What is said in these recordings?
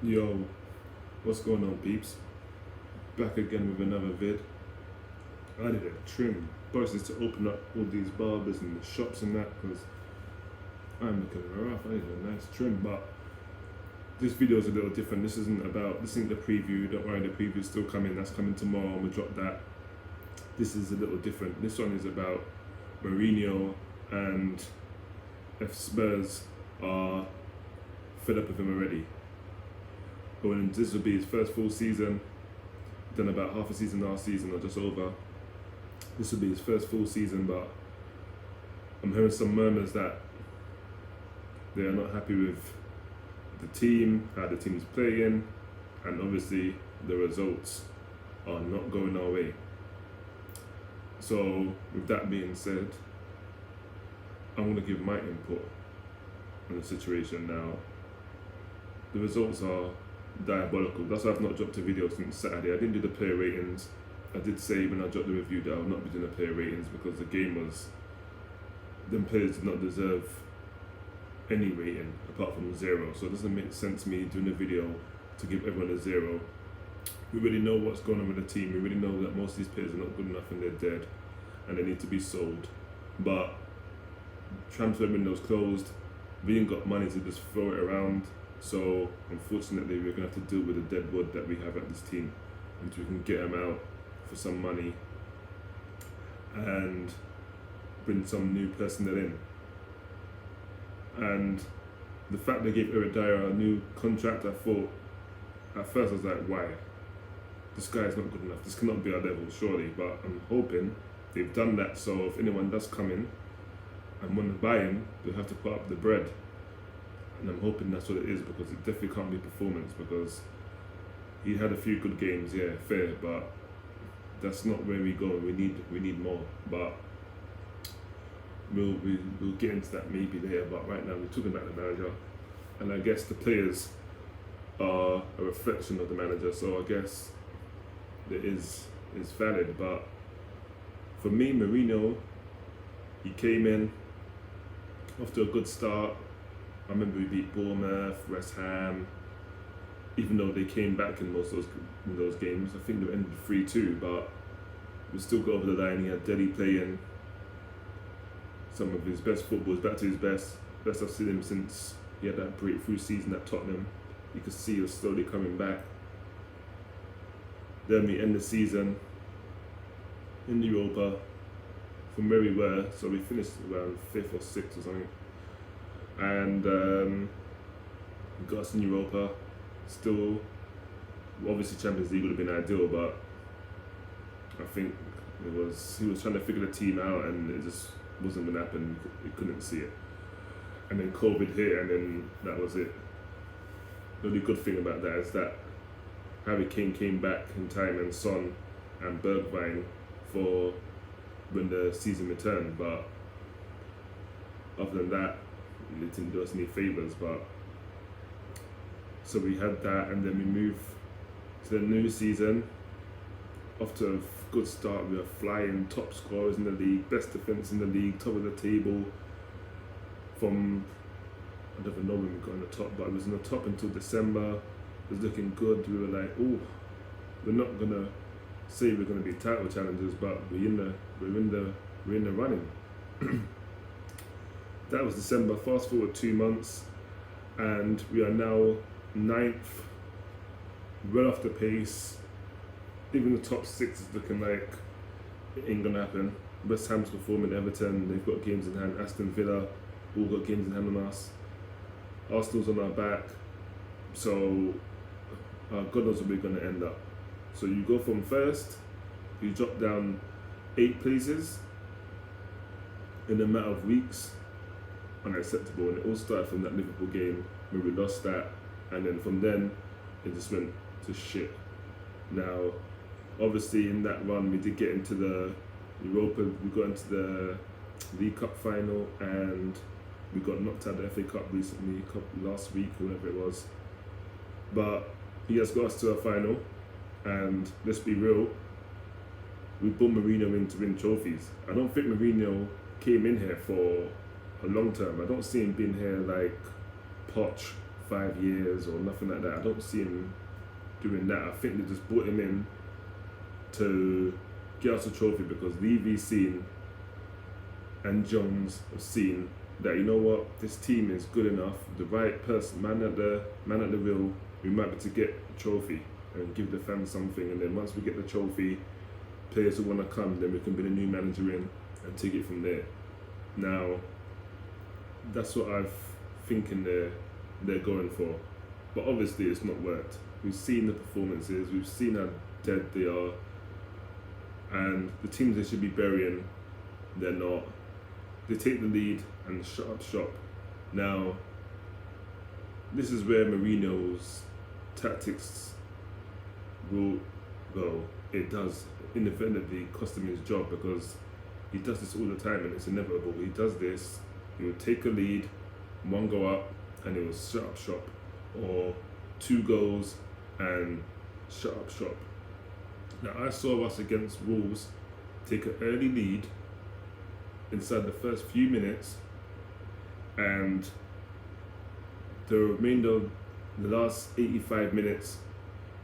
Yo, what's going on, peeps? Back again with another vid. I need a trim. Boss is to open up all these barbers and the shops and that because I'm looking rough. I need a nice trim, but this video is a little different. This isn't the preview. Don't worry, the preview's still coming. That's coming tomorrow. I'm gonna drop that. This is a little different. This one is about Mourinho and if Spurs are fed up with him already. Going, this will be his first full season. Done about half a season last season or just over. This will be his first full season, but I'm hearing some murmurs that they are not happy with the team, how the team is playing, and obviously the results are not going our way. So with that being said, I'm gonna give my input on the situation now. The results are diabolical. That's why I've not dropped a video since Saturday. I didn't do the player ratings. I did say when I dropped the review that I would not be doing the player ratings because the game was, them players did not deserve any rating apart from 0. So it doesn't make sense me doing a video to give everyone a 0. We really know what's going on with the team. We really know that most of these players are not good enough and they're dead and they need to be sold. But transfer window's closed. We ain't got money to just throw it around. So unfortunately we're going to have to deal with the dead wood that we have at this team until we can get them out for some money and bring some new personnel in. And the fact they gave Eric Dyer a new contract, I thought, at first I was like, why? This guy is not good enough. This cannot be our level, surely. But I'm hoping they've done that, so if anyone does come in and want to buy him, they'll have to put up the bread. And I'm hoping that's what it is, because it definitely can't be performance, because he had a few good games, yeah, fair, but that's not where we go. We need more. But we'll get into that maybe later. But right now we're talking about the manager, and I guess the players are a reflection of the manager. So I guess it is valid. But for me, Mourinho, he came in off to a good start. I remember we beat Bournemouth, West Ham. Even though they came back in most of those games, I think they ended 3-2, but we still got over the line. He had Delhi playing some of his best football, back to his best I've seen him since he had that breakthrough season at Tottenham. You could see he was slowly coming back. Then we end the season in Europa from where we were, so we finished around 5th or 6th or something. And we got us in Europa. Still, obviously Champions League would have been ideal, but I think he was trying to figure the team out and it just wasn't going to happen. He couldn't see it. And then COVID hit and then that was it. The only good thing about that is that Harry Kane came back in time and Son and Bergwijn for when the season returned, but other than that, it didn't do us any favours. But so we had that, and then we moved to the new season. Off to a good start, we were flying, top scorers in the league, best defence in the league, top of the table. From, I don't even know when we got on the top, but it was on the top until December. It was looking good. We were like, oh, we're not gonna say we're gonna be title challengers, but we're in the running. That was December. Fast forward 2 months, and we are now 9th, well off the pace. Even the top 6 is looking like it ain't gonna happen. West Ham's performing, Everton, they've got games in hand. Aston Villa, all got games in hand on us. Arsenal's on our back, so God knows where we're gonna end up. So you go from first, you drop down 8 places in a matter of weeks. Unacceptable. And it all started from that Liverpool game where we lost that, and then from then it just went to shit. Now obviously in that run we did get into the Europa, we got into the League Cup final, and we got knocked out of the FA Cup recently, last week, whatever it was. But he has got us to a final, and let's be real, we brought Mourinho in to win trophies. I don't think Mourinho came in here for a long term. I don't see him being here like Poch 5 years or nothing like that. I don't see him doing that. I think they just brought him in to get us a trophy because Levy's seen and Jones have seen that, you know what, this team is good enough, the right person, man at the wheel, we might be to get a trophy and give the fans something, and then once we get the trophy, players who want to come, then we can bring a new manager in and take it from there. Now, that's what I'm thinking they're going for, but obviously it's not worked. We've seen the performances, we've seen how dead they are, and the teams they should be burying, they're not. They take the lead and shut up shop. Now, this is where Mourinho's tactics will go. It does inevitably cost him his job because he does this all the time and it's inevitable. He does this, he will take a lead, one go up, and he will shut up shop, or 2 goals and shut up shop. Now, I saw us against Wolves take an early lead inside the first few minutes, and the remainder of the last 85 minutes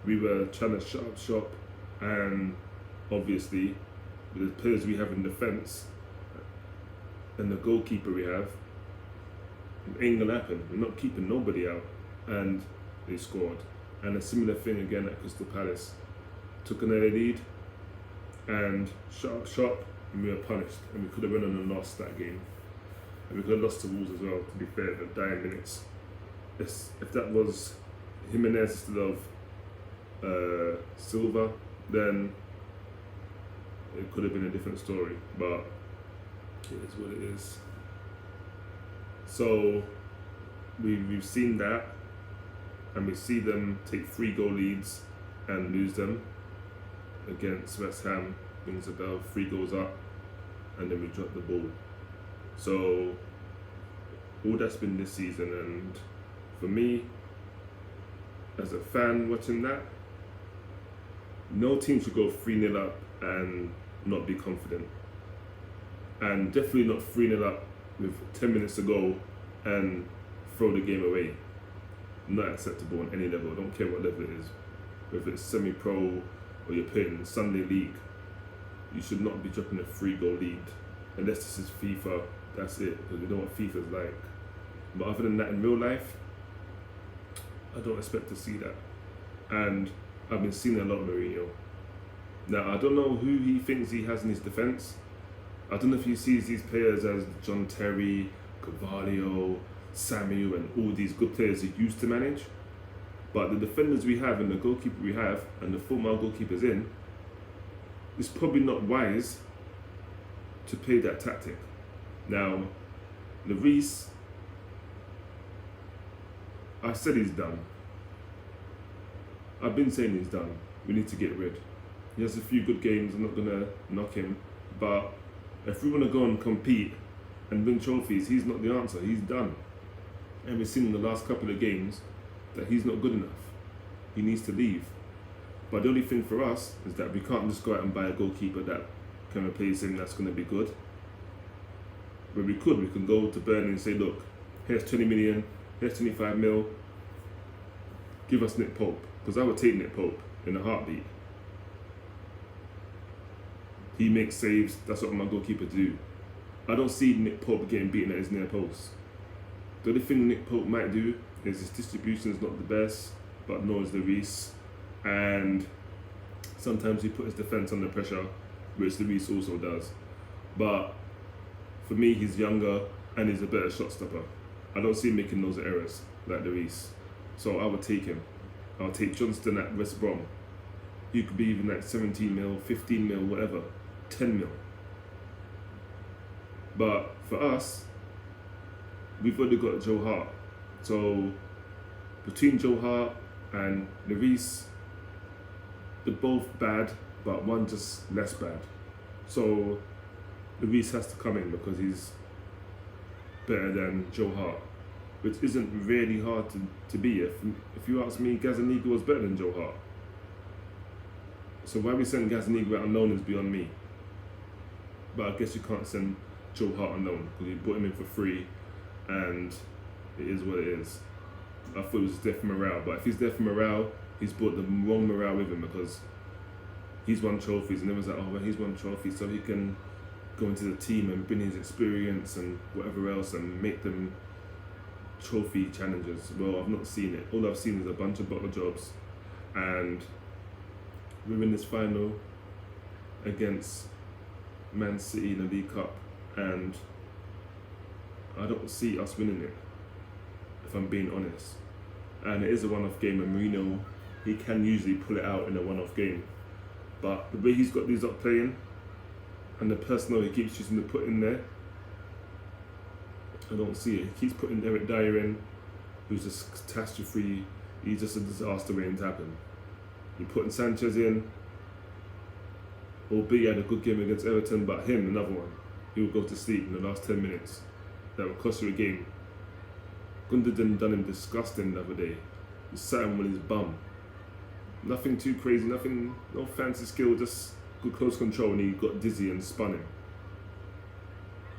we were trying to shut up shop, and obviously with the players we have in defence and the goalkeeper we have, it ain't gonna happen. We're not keeping nobody out, and they scored. And a similar thing again at Crystal Palace. Took an early lead and shut up shop, and we were punished, and we could have went on and lost that game, and we could have lost to Wolves as well, to be fair, in the dying minutes. If that was Jimenez instead of Silva, then it could have been a different story, but it is what it is. So we've seen that, and we see them take 3-goal leads and lose them. Against West Ham, rings a bell, 3 goals up, and then we drop the ball. So all that's been this season, and for me, as a fan watching that, no team should go 3-0 up and not be confident. And definitely not 3-0 up with 10 minutes to go and throw the game away. Not acceptable on any level. I don't care what level it is. Whether it's semi-pro or you're playing in Sunday League, you should not be dropping a 3-goal lead. Unless this is FIFA, that's it, because we know what FIFA's like. But other than that, in real life, I don't expect to see that. And I've been seeing a lot of Mourinho. Now, I don't know who he thinks he has in his defence. I don't know if he sees these players as John Terry, Carvalho, Samuel, and all these good players he used to manage. But the defenders we have and the goalkeeper we have and the former goalkeepers in, it's probably not wise to play that tactic. Now, Lloris, I said he's done. I've been saying he's done. We need to get rid. He has a few good games, I'm not going to knock him. But if we want to go and compete and win trophies, he's not the answer. He's done. And we've seen in the last couple of games that he's not good enough. He needs to leave. But the only thing for us is that we can't just go out and buy a goalkeeper that can replace him that's going to be good. But we can go to Burnley and say, look, here's 20 million, here's 25 mil, give us Nick Pope. Because I would take Nick Pope in a heartbeat. He makes saves, that's what my goalkeeper do. I don't see Nick Pope getting beaten at his near post. The only thing Nick Pope might do is his distribution is not the best, but nor is Lloris. And sometimes he puts his defence under pressure, which Lloris also does. But for me, he's younger and he's a better shot stopper. I don't see him making those errors like Lloris. So I would take him. I'll take Johnston at West Brom. He could be even like 17 mil, 15 mil, whatever, 10 mil. But for us, we've already got Joe Hart. So between Joe Hart and Lloris, they're both bad, but one just less bad. So Lloris has to come in because he's better than Joe Hart, which isn't really hard to be. If you ask me, Gazaniga was better than Joe Hart. So why we send Gazaniga out on loan is beyond me. But I guess you can't send Joe Hart on loan because you brought him in for free, and it is what it is. I thought it was there for morale. But if he's there for morale, he's brought the wrong morale with him, because he's won trophies, and everyone's like, oh, well, he's won trophies, so he can go into the team and bring his experience and whatever else and make them trophy challengers. Well, I've not seen it. All I've seen is a bunch of bottle jobs, and we're in this final against Man City in the League Cup, and I don't see us winning it, if I'm being honest. And it is a one-off game, and Mourinho, he can usually pull it out in a one-off game. But the way he's got these up playing, and the personnel he keeps choosing to put in there, I don't see it. He keeps putting Eric Dyer in, who's just catastrophe. He's just a disaster waiting to happen. You're putting Sanchez in, albeit he had a good game against Everton, but him, another one, he will go to sleep in the last 10 minutes. That will cost you a game. Gundogan done him disgusting the other day. He sat him on his bum. Nothing too crazy, nothing, no fancy skill, just good close control, and he got dizzy and spun him.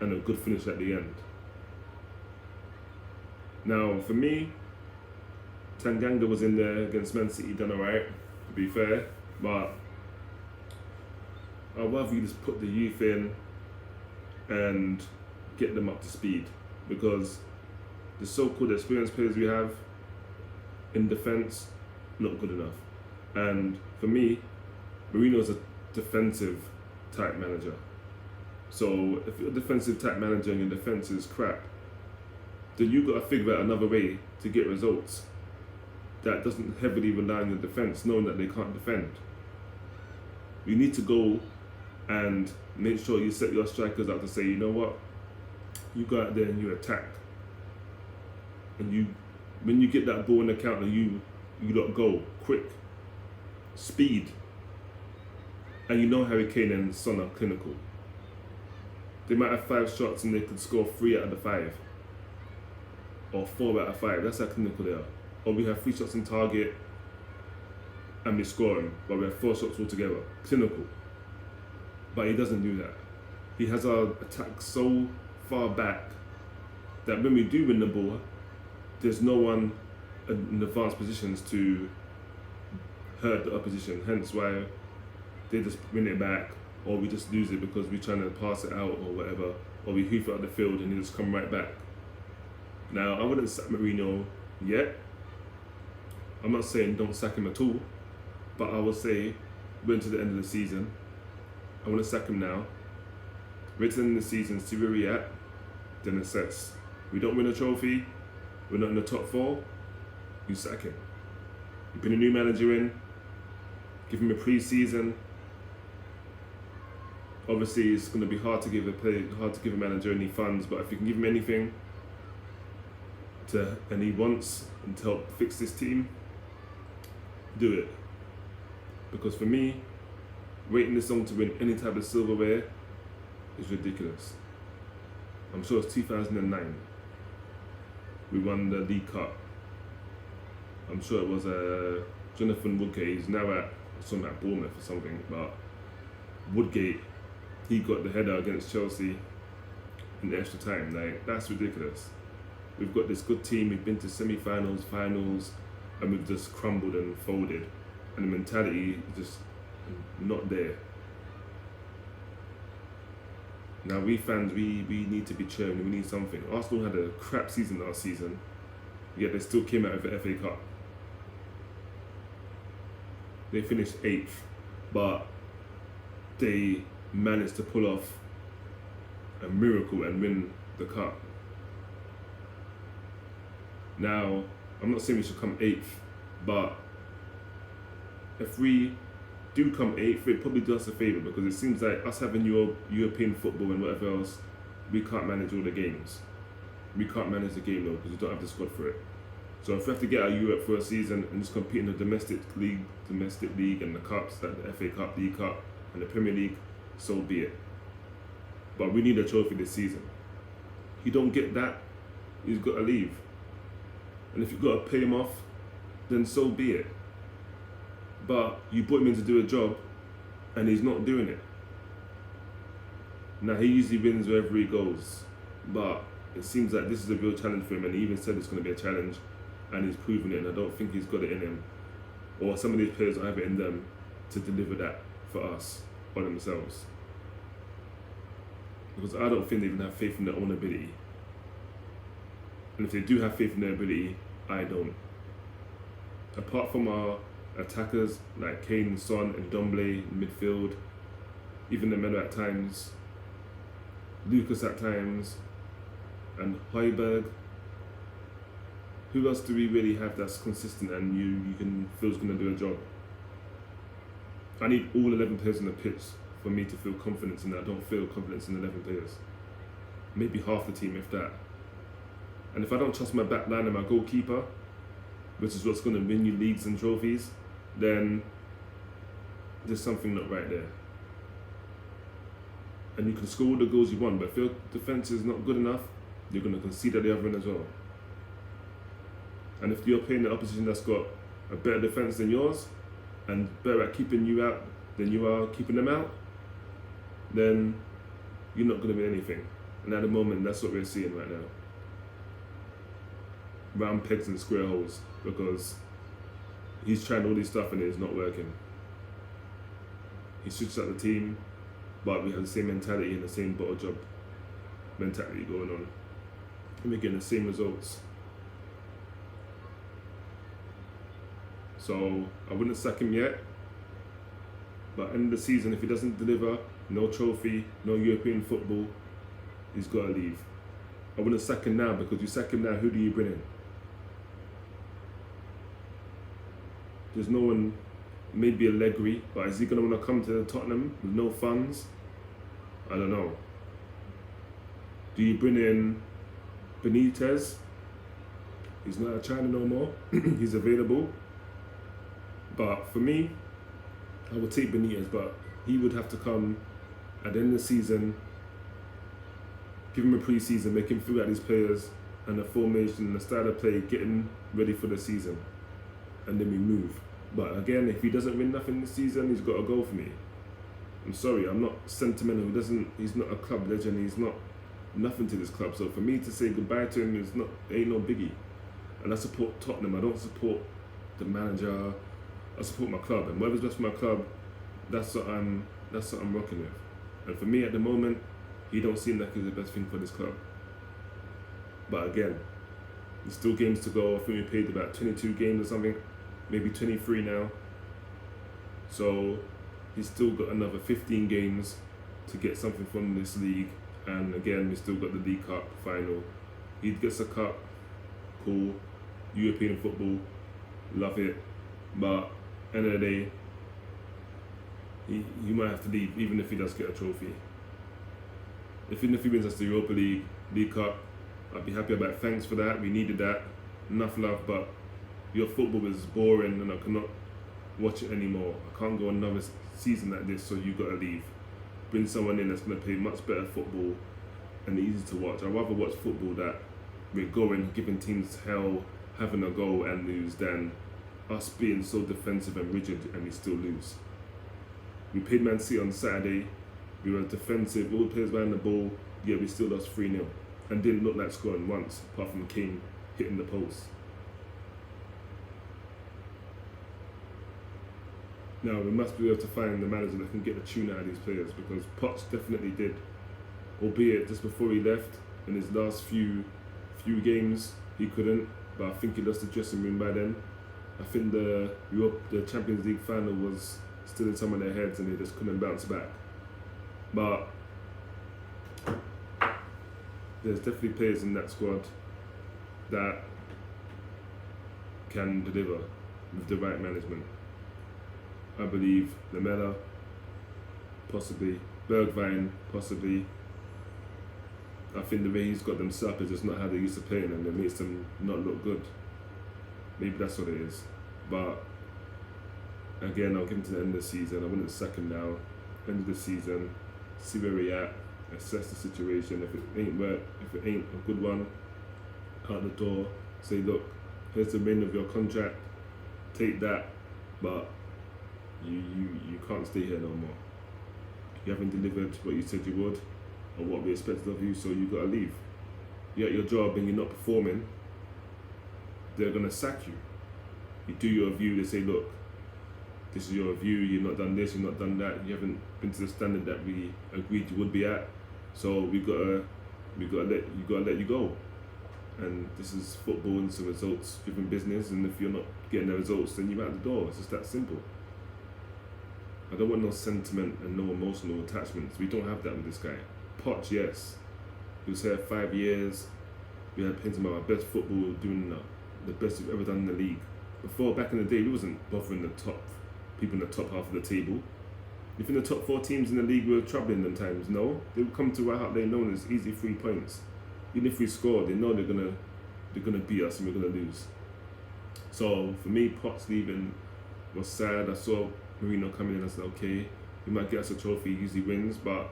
And a good finish at the end. Now, for me, Tanganga was in there against Man City, done alright, to be fair, but I'd rather you just put the youth in and get them up to speed, because the so-called experienced players we have in defence, not good enough. And for me, Mourinho's a defensive type manager. So if you're a defensive type manager and your defence is crap, then you've got to figure out another way to get results that doesn't heavily rely on your defence, knowing that they can't defend. You need to go and make sure you set your strikers up to say, you know what, you go out there and you attack. And when you get that ball in the counter, you lot go quick, speed. And you know Harry Kane and Son are clinical. They might have 5 shots and they could score 3 out of the 5. Or 4 out of 5, that's how clinical they are. Or we have 3 shots on target and we score them, but we have 4 shots altogether. Clinical. But he doesn't do that. He has our attack so far back that when we do win the ball, there's no one in advanced positions to hurt the opposition. Hence why they just win it back, or we just lose it because we're trying to pass it out or whatever, or we hoof it out the field and they just come right back. Now, I wouldn't sack Mourinho yet. I'm not saying don't sack him at all, but I would say wait until the end of the season. I want to sack him now. Wait till the end of the season, see where we're at, then assess. We don't win a trophy, we're not in the top 4, you sack him. You bring a new manager in, give him a pre-season. Obviously, it's going to be hard to give a manager any funds, but if you can give him anything and he wants and to help fix this team, do it. Because for me, waiting this long to win any type of silverware is ridiculous. I'm sure it's 2009. We won the League Cup. I'm sure it was Jonathan Woodgate. He's now at Bournemouth or something, but Woodgate, he got the header against Chelsea in the extra time. Like, that's ridiculous. We've got this good team, we've been to semi-finals, finals, and we've just crumbled and folded. And the mentality is just not there. Now we fans, we need to be cheering, we need something. Arsenal had a crap season last season, yet they still came out of the FA Cup. They finished 8th, but they managed to pull off a miracle and win the cup. Now, I'm not saying we should come 8th, but if we do come 8th, it probably does us a favour, because it seems like us having European football and whatever else, we can't manage all the games. We can't manage the game though, because we don't have the squad for it. So if we have to get out of Europe for a season and just compete in the domestic league and the cups, like the FA Cup, League Cup and the Premier League, so be it. But we need a trophy this season. If you don't get that, he's got to leave. And if you've got to pay him off, then so be it. But you put him in to do a job and he's not doing it. Now, he usually wins wherever he goes, but it seems like this is a real challenge for him, and he even said it's going to be a challenge. and he's proven it, and I don't think he's got it in him, or some of these players don't have it in them to deliver that for us or themselves. Because I don't think they even have faith in their own ability. And if they do have faith in their ability, I don't. Apart from our attackers like Kane, Son, and Ndombele in midfield, even the Melo at times, Lucas at times, and Højbjerg, who else do we really have that's consistent and you can feel is going to do a job? I need all 11 players on the pitch for me to feel confidence in that. I don't feel confidence in 11 players. Maybe half the team, if that. And if I don't trust my back line and my goalkeeper, which is what's going to win you leagues and trophies, then there's something not right there. And you can score all the goals you want, but if your defence is not good enough, you're going to concede at the other end as well. And if you're playing the opposition that's got a better defence than yours, and better at keeping you out than you are keeping them out, then you're not going to win anything. And at the moment, that's what we're seeing right now. Round pegs and square holes, because he's trying all this stuff and it's not working. He switches out the team, but we have the same mentality and the same bottle job mentality going on. And we're getting the same results. So I wouldn't sack him yet, but end of the season, if he doesn't deliver, no trophy, no European football, he's got to leave. I wouldn't sack him now, because you sack him now, who do you bring in? There's no one, maybe Allegri, but is he going to want to come to Tottenham with no funds? I don't know. Do you bring in Benitez? He's not at China no more. He's available. But for me, I would take Benitez, but he would have to come at the end of the season, give him a pre-season, make him figure out these players and the formation and the style of play, getting ready for the season, and then we move. But again, if he doesn't win nothing this season, he's got to go for me. I'm sorry, I'm not sentimental. He's not a club legend. He's not nothing to this club. So for me to say goodbye to him ain't no biggie. And I support Tottenham. I don't support the manager. I support my club, and whatever's best for my club, that's what I'm rocking with. And for me at the moment, he don't seem like he's the best thing for this club. But again, there's still games to go. I think we played about 22 games or something, maybe 23 now. So he's still got another 15 games to get something from this league. And again, we still got the League Cup final. He gets a cup, cool. European football, love it. But end of the day, he might have to leave, even if he does get a trophy. Even if he wins us the Europa League, League Cup, I'd be happy about it. Thanks for that, we needed that. Enough love, but your football is boring and I cannot watch it anymore. I can't go another season like this, so you got to leave. Bring someone in that's going to play much better football and easy to watch. I'd rather watch football that we're going, giving teams hell, having a goal and lose, than us being so defensive and rigid and we still lose. We played Man City on Saturday, we were defensive, all the players behind the ball, yet we still lost 3-0 and didn't look like scoring once, apart from Kane hitting the post. Now we must be able to find the manager that can get the tune out of these players, because Potts definitely did, albeit just before he left, in his last few games he couldn't, but I think he lost the dressing room by then. I think the Champions League final was still in some of their heads and they just couldn't bounce back. But there's definitely players in that squad that can deliver with the right management. I believe Lamela, possibly, Bergwijn, possibly. I think the way he's got them set up is just not how they used to play, and it makes them not look good. Maybe that's what it is. But again, I'll give him to the end of the season. I wouldn't sack him now. End of the season, see where we're at, assess the situation. If it ain't a good one, out the door, say, look, here's the remainder of your contract, take that, but you can't stay here no more. You haven't delivered what you said you would, or what we expected of you, so you gotta leave. You're at your job and you're not performing, they're gonna sack you. You do your review, they say, look, this is your review, you've not done this, you've not done that, you haven't been to the standard that we agreed you would be at. So we gotta let you go. And this is football, and it's a results driven business, and if you're not getting the results, then you're out the door. It's just that simple. I don't want no sentiment and no emotional attachments. We don't have that with this guy. Poch, yes. He was here 5 years. We had painted about our best football, doing the best we've ever done in the league. Before, back in the day, we wasn't bothering the top people in the top half of the table. If in the top 4 teams in the league were troubling them times, no. They would come to our out there known as easy 3 points. Even if we score, they know they're gonna beat us and we're gonna lose. So for me, Potts leaving was sad. I saw Mourinho coming in. I said, okay, he might get us a trophy. He usually wins, but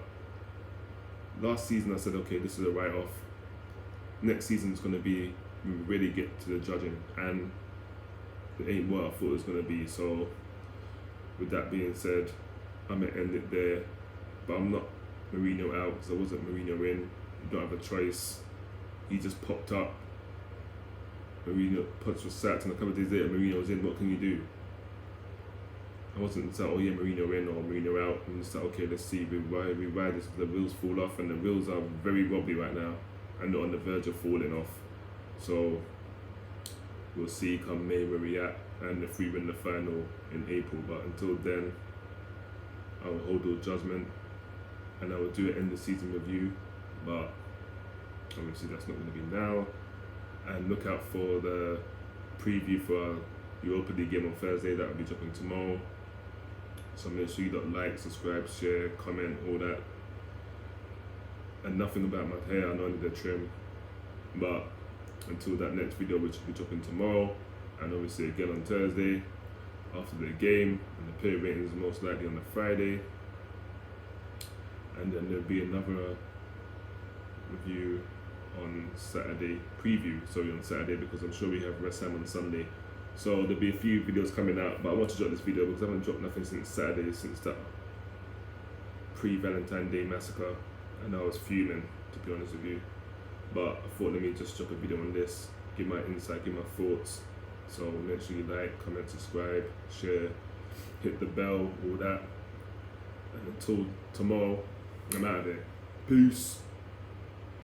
last season I said, okay, this is a write-off. Next season's gonna be we really get to the judging, and it ain't what I thought it was gonna be. So with that being said, I'm gonna end it there. But I'm not Mourinho out because I wasn't Mourinho in. You don't have a choice. He just popped up. Mourinho Potts was sacked, and a couple of days later Mourinho was in. What can you do? I wasn't like, oh yeah, Mourinho in or Mourinho out. I'm just like, okay, let's see. We ride this. The wheels fall off, and the wheels are very wobbly right now, and they're on the verge of falling off. So we'll see come May where we at, and if we win the final in April. But until then, I will hold all judgment, and I will do an end of season review. But obviously that's not going to be now. And look out for the preview for our Europa League game on Thursday. That will be dropping tomorrow. So make sure you don't like, subscribe, share, comment, all that. And nothing about my hair, I know I need a trim. But until that next video, which will be dropping tomorrow, and obviously again on Thursday after the game, and the player rating is most likely on the Friday. And then there'll be another review on Saturday, on Saturday, because I'm sure we have West Ham on Sunday. So there'll be a few videos coming out, but I want to drop this video because I haven't dropped nothing since Saturday, since that pre-Valentine Day massacre, and I was fuming, to be honest with you. But I thought, let me just drop a video on this, give my insight, give my thoughts. So make sure you like, comment, subscribe, share, hit the bell, all that. And until tomorrow, I'm out of here. Peace.